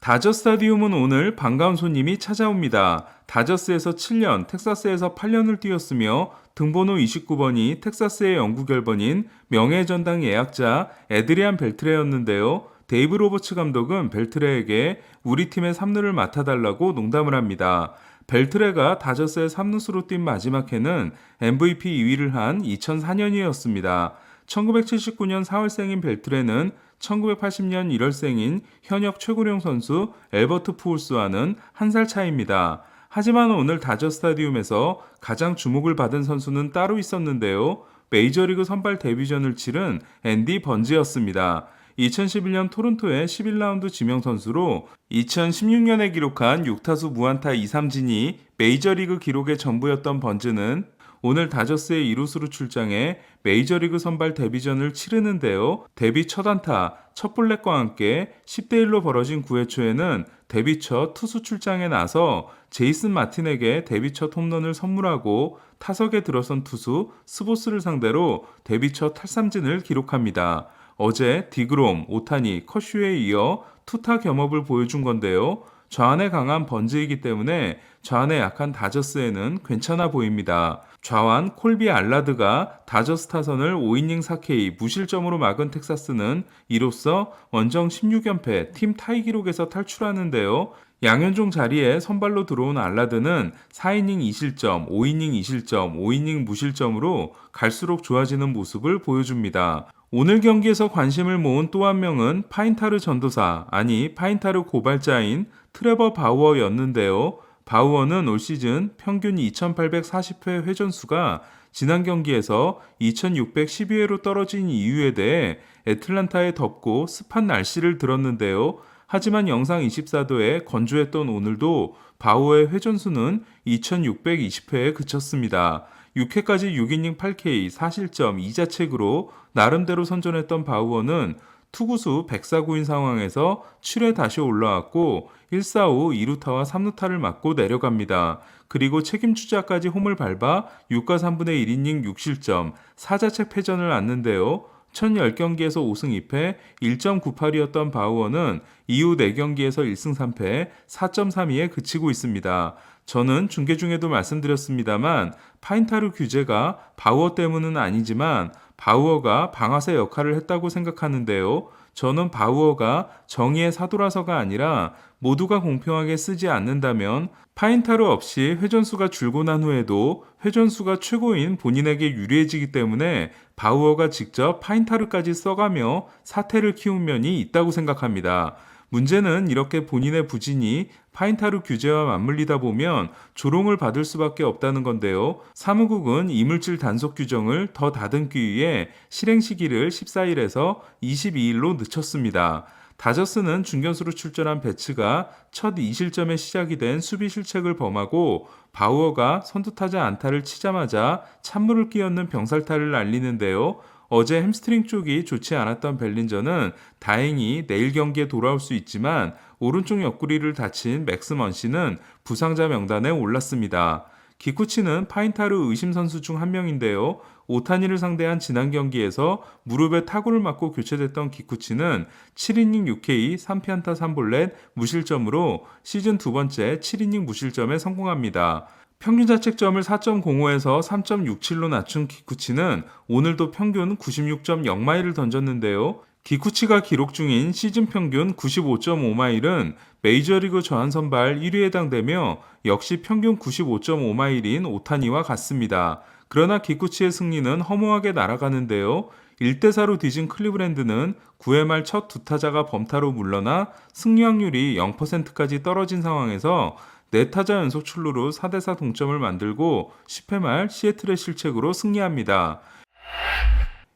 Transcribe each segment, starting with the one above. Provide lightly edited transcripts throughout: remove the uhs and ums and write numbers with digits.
다저 스타디움은 오늘 반가운 손님이 찾아옵니다. 다저스에서 7년, 텍사스에서 8년을 뛰었으며 등번호 29번이 텍사스의 영구 결번인 명예의 전당 예약자 에드리안 벨트레였는데요. 데이브 로버츠 감독은 벨트레에게 우리 팀의 3루를 맡아달라고 농담을 합니다. 벨트레가 다저스의 3루수로 뛴 마지막 해는 MVP 2위를 한 2004년이었습니다. 1979년 4월생인 벨트레는 1980년 1월생인 현역 최고령 선수 엘버트 푸올스와는 한 살 차이입니다. 하지만 오늘 다저 스타디움에서 가장 주목을 받은 선수는 따로 있었는데요. 메이저리그 선발 데뷔전을 치른 앤디 번즈였습니다. 2011년 토론토의 11라운드 지명 선수로 2016년에 기록한 6타수 무안타 2삼진이 메이저리그 기록의 전부였던 번즈는 오늘 다저스의 이루수로 출장해 메이저리그 선발 데뷔전을 치르는데요. 데뷔 첫 안타, 첫 볼넷과 함께 10대1로 벌어진 9회 초에는 데뷔 첫 투수 출장에 나서 제이슨 마틴에게 데뷔 첫 홈런을 선물하고 타석에 들어선 투수 스보스를 상대로 데뷔 첫 탈삼진을 기록합니다. 어제 디그롬, 오타니, 커쇼에 이어 투타 겸업을 보여준 건데요. 좌완에 강한 번즈이기 때문에 좌완에 약한 다저스에는 괜찮아 보입니다. 좌완 콜비 알라드가 다저스 타선을 5이닝 4K 무실점으로 막은 텍사스는 이로써 원정 16연패 팀 타이 기록에서 탈출하는데요. 양현종 자리에 선발로 들어온 알라드는 4이닝 2실점, 5이닝 2실점, 5이닝 무실점으로 갈수록 좋아지는 모습을 보여줍니다. 오늘 경기에서 관심을 모은 또 한 명은 파인타르 전도사, 아니 파인타르 고발자인 트레버 바우어였는데요. 바우어는 올 시즌 평균 2840회 회전수가 지난 경기에서 2612회로 떨어진 이유에 대해 애틀란타의 덥고 습한 날씨를 들었는데요. 하지만 영상 24도에 건조했던 오늘도 바우어의 회전수는 2620회에 그쳤습니다. 6회까지 6이닝 8K 4실점 2자책으로 나름대로 선전했던 바우어는 투구수 104구인 상황에서 7회 다시 올라왔고 1사5 2루타와 3루타를 맞고 내려갑니다. 그리고 책임주자까지 홈을 밟아 6과 3분의 1이닝 6실점 4자책 패전을 안는데요. 1010경기에서 5승 2패 1.98이었던 바우어는 이후 4경기에서 1승 3패 4.32에 그치고 있습니다. 저는 중계 중에도 말씀드렸습니다만 파인타르 규제가 바우어 때문은 아니지만 바우어가 방아쇠 역할을 했다고 생각하는데요. 저는 바우어가 정의의 사도라서가 아니라 모두가 공평하게 쓰지 않는다면 파인타르 없이 회전수가 줄고 난 후에도 회전수가 최고인 본인에게 유리해지기 때문에 바우어가 직접 파인타르까지 써가며 사태를 키운 면이 있다고 생각합니다. 문제는 이렇게 본인의 부진이 파인타르 규제와 맞물리다 보면 조롱을 받을 수밖에 없다는 건데요. 사무국은 이물질 단속 규정을 더 다듬기 위해 실행 시기를 14일에서 22일로 늦췄습니다. 다저스는 중견수로 출전한 배츠가 첫 2실점에 시작이 된 수비 실책을 범하고 바우어가 선두타자 안타를 치자마자 찬물을 끼얹는 병살타를 날리는데요. 어제 햄스트링 쪽이 좋지 않았던 벨린저는 다행히 내일 경기에 돌아올 수 있지만 오른쪽 옆구리를 다친 맥스 먼시는 부상자 명단에 올랐습니다. 기쿠치는 파인타르 의심 선수 중 한 명인데요. 오타니를 상대한 지난 경기에서 무릎에 타구를 맞고 교체됐던 기쿠치는 7이닝 6K 3피안타 3볼넷 무실점으로 시즌 두 번째 7이닝 무실점에 성공합니다. 평균 자책점을 4.05에서 3.67로 낮춘 기쿠치는 오늘도 평균 96.0마일을 던졌는데요. 기쿠치가 기록 중인 시즌 평균 95.5마일은 메이저리그 저한 선발 1위에 해당되며 역시 평균 95.5마일인 오타니와 같습니다. 그러나 기쿠치의 승리는 허무하게 날아가는데요. 1대4로 뒤진 클리브랜드는 9회 말 첫 두 타자가 범타로 물러나 승리 확률이 0%까지 떨어진 상황에서 4타자 연속 출루로 4대4 동점을 만들고 10회 말 시애틀의 실책으로 승리합니다.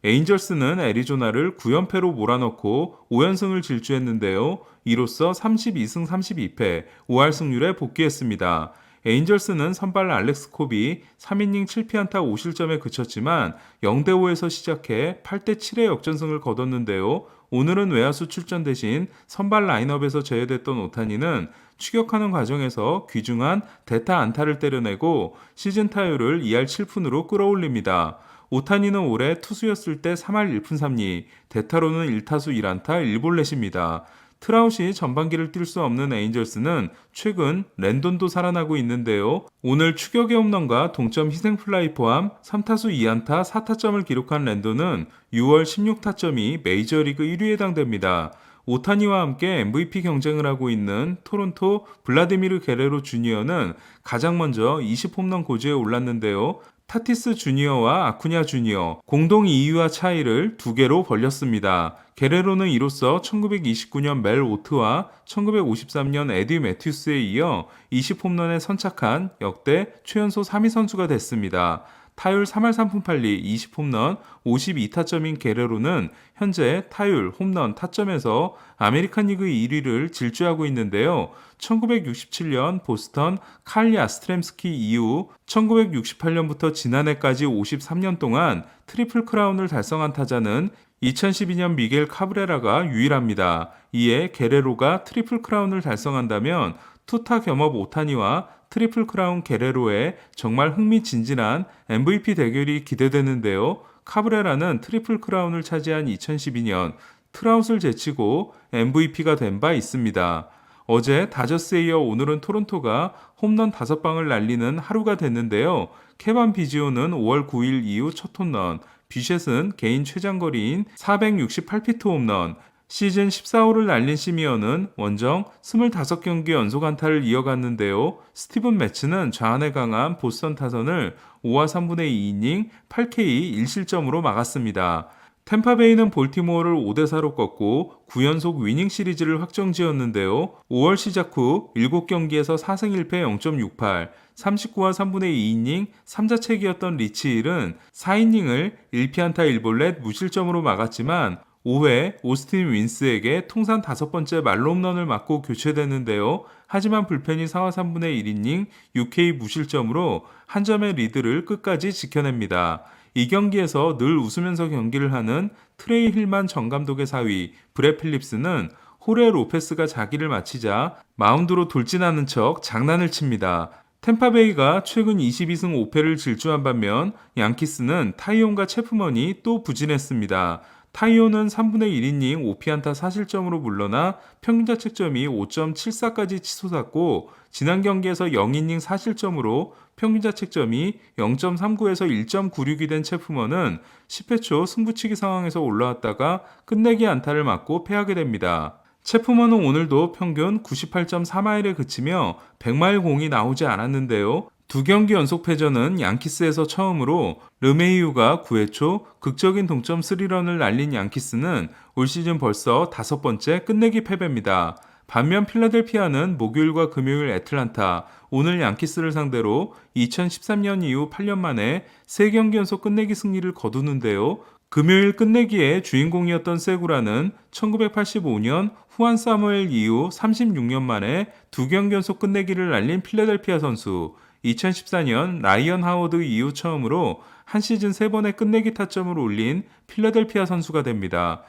에인절스는 애리조나를 9연패로 몰아넣고 5연승을 질주했는데요. 이로써 32승 32패 5할 승률에 복귀했습니다. 에인절스는 선발 알렉스 콥이 3이닝 7피안타 5실점에 그쳤지만 0대5에서 시작해 8대7의 역전승을 거뒀는데요. 오늘은 외야수 출전 대신 선발 라인업에서 제외됐던 오타니는 추격하는 과정에서 귀중한 대타 안타를 때려내고 시즌 타율을 2할 7푼으로 끌어올립니다. 오타니는 올해 투수였을 때 3할 1푼 3리, 대타로는 1타수 1안타 1볼넷입니다. 트라웃이 전반기를 뛸 수 없는 에인절스는 최근 랜돈도 살아나고 있는데요. 오늘 추격의 홈런과 동점 희생플라이 포함 3타수 2안타 4타점을 기록한 랜돈은 6월 16타점이 메이저리그 1위에 해당됩니다. 오타니와 함께 MVP 경쟁을 하고 있는 토론토 블라디미르 게레로 주니어는 가장 먼저 20홈런 고지에 올랐는데요. 타티스 주니어와 아쿠냐 주니어 공동 2위와 차이를 2개로 벌렸습니다. 게레로는 이로써 1929년 멜 오트와 1953년 에디 매튜스에 이어 20홈런에 선착한 역대 최연소 3위 선수가 됐습니다. 타율 3할 3푼 8리 20홈런 52타점인 게레로는 현재 타율, 홈런, 타점에서 아메리칸 리그 1위를 질주하고 있는데요. 1967년 보스턴 칼리 아스트렘스키 이후 1968년부터 지난해까지 53년 동안 트리플 크라운을 달성한 타자는 2012년 미겔 카브레라가 유일합니다. 이에 게레로가 트리플 크라운을 달성한다면 투타 겸업 오타니와 트리플 크라운 게레로의 정말 흥미진진한 MVP 대결이 기대되는데요. 카브레라는 트리플 크라운을 차지한 2012년 트라웃을 제치고 MVP가 된 바 있습니다. 어제 다저스에 이어 오늘은 토론토가 홈런 5방을 날리는 하루가 됐는데요. 케반 비지오는 5월 9일 이후 첫 홈런, 비셋은 개인 최장거리인 468피트 홈런, 시즌 14호를 날린 시미언은 원정 25경기 연속 안타를 이어갔는데요. 스티븐 매츠는 좌안에 강한 보스턴 타선을 5와 3분의 2이닝 8K 1실점으로 막았습니다. 템파베이는 볼티모어를 5대4로 꺾고 9연속 위닝 시리즈를 확정지었는데요. 5월 시작 후 7경기에서 4승 1패 0.68, 39와 3분의 2이닝 3자책이었던 리치힐은 4이닝을 1피안타 1볼넷 무실점으로 막았지만 5회 오스틴 윈스에게 통산 5번째 말로 홈런을 맞고 교체됐는데요. 하지만 불펜이 4와 3분의 1이닝 6K 무실점으로 한 점의 리드를 끝까지 지켜냅니다. 이 경기에서 늘 웃으면서 경기를 하는 트레이 힐만 전 감독의 사위 브렛 필립스는 호레 로페스가 자기를 마치자 마운드로 돌진하는 척 장난을 칩니다. 템파베이가 최근 22승 5패를 질주한 반면 양키스는 타이온과 체프먼이 또 부진했습니다. 타이온은 3분의 1이닝 5피안타 4실점으로 물러나 평균자책점이 5.74까지 치솟았고 지난 경기에서 0이닝 4실점으로 평균자책점이 0.39에서 1.96이 된 체프먼은 10회 초 승부치기 상황에서 올라왔다가 끝내기 안타를 맞고 패하게 됩니다. 체프먼은 오늘도 평균 98.4마일에 그치며 100마일 공이 나오지 않았는데요. 2경기 연속 패전은 양키스에서 처음으로 르메이유가 9회 초 극적인 동점 3런을 날린 양키스는 올 시즌 벌써 5번째 끝내기 패배입니다. 반면 필라델피아는 목요일과 금요일 애틀란타, 오늘 양키스를 상대로 2013년 이후 8년 만에 3경기 연속 끝내기 승리를 거두는데요. 금요일 끝내기의 주인공이었던 세구라는 1985년 후안 사무엘 이후 36년 만에 2경기 연속 끝내기를 날린 필라델피아 선수, 2014년 라이언 하워드 이후 처음으로 한 시즌 3번의 끝내기 타점을 올린 필라델피아 선수가 됩니다.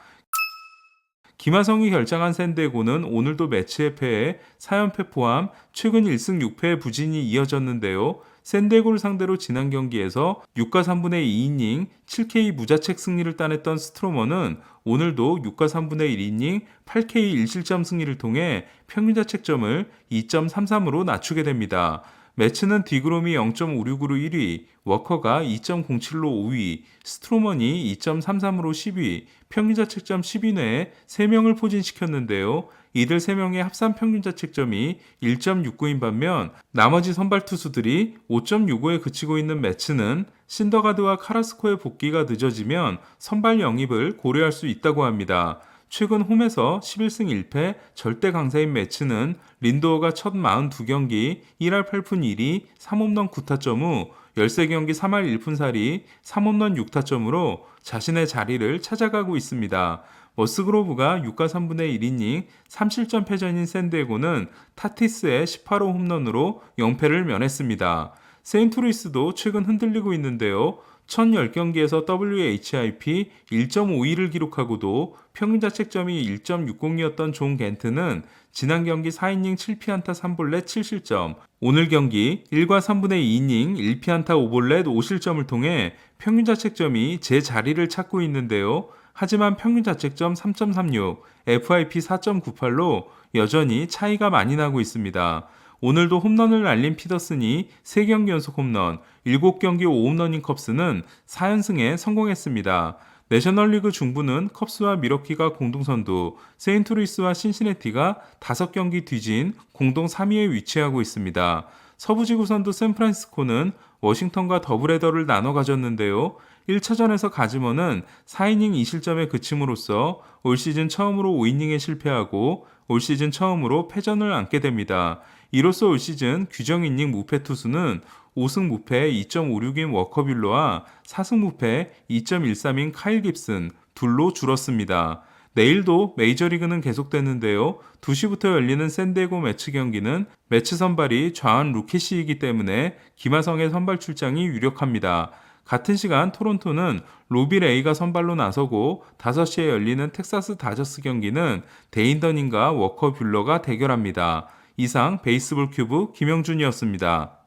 김하성이 결장한 샌디에고는 오늘도 매치에 패해 4연패 포함 최근 1승 6패의 부진이 이어졌는데요. 샌디에고를 상대로 지난 경기에서 6과 3분의 2이닝 7K 무자책 승리를 따냈던 스트로머는 오늘도 6과 3분의 1이닝 8K 1실점 승리를 통해 평균자책점을 2.33으로 낮추게 됩니다. 매치는 디그롬이 0.569로 1위, 워커가 2.07로 5위, 스트로먼이 2.33으로 10위, 평균자책점 10위 내에 3명을 포진시켰는데요. 이들 3명의 합산 평균자책점이 1.69인 반면 나머지 선발 투수들이 5.65에 그치고 있는 매치는 신더가드와 카라스코의 복귀가 늦어지면 선발 영입을 고려할 수 있다고 합니다. 최근 홈에서 11승 1패 절대 강세인 매치는 린도어가 첫 42경기 1할 8푼 1리 3홈런 9타점 후 13경기 3할 1푼 4리 3홈런 6타점으로 자신의 자리를 찾아가고 있습니다. 머스그로브가 6과 3분의 1이닝 3실점 패전인 샌디에고는 타티스의 18호 홈런으로 0패를 면했습니다. 세인트루이스도 최근 흔들리고 있는데요. 1010경기에서 WHIP 1.52를 기록하고도 평균자책점이 1.60이었던 존 겐트는 지난 경기 4이닝 7피안타 3볼넷 7실점, 오늘 경기 1과 3분의 2이닝 1피안타 5볼넷 5실점을 통해 평균자책점이 제 자리를 찾고 있는데요. 하지만 평균 자책점 3.36, FIP 4.98로 여전히 차이가 많이 나고 있습니다. 오늘도 홈런을 날린 피더슨이 3경기 연속 홈런, 7경기 5홈런인 컵스는 4연승에 성공했습니다. 내셔널리그 중부는 컵스와 미러키가 공동 선두, 세인트루이스와 신시내티가 5경기 뒤진 공동 3위에 위치하고 있습니다. 서부지구 선두 샌프란시스코는 워싱턴과 더블헤더를 나눠 가졌는데요. 1차전에서 가즈머는 4이닝 2실점에 그침으로써 올 시즌 처음으로 5이닝에 실패하고 올 시즌 처음으로 패전을 안게 됩니다. 이로써 올 시즌 규정 이닝 무패 투수는 5승 무패 2.56인 워커빌러와 4승 무패 2.13인 카일 깁슨 둘로 줄었습니다. 내일도 메이저리그는 계속되는데요. 2시부터 열리는 샌디에고 매치 경기는 매치 선발이 좌완 루키시이기 때문에 김하성의 선발 출장이 유력합니다. 같은 시간 토론토는 로비 레이가 선발로 나서고 5시에 열리는 텍사스 다저스 경기는 데인 더닝과 워커 뷰러가 대결합니다. 이상 베이스볼 큐브 김영준이었습니다.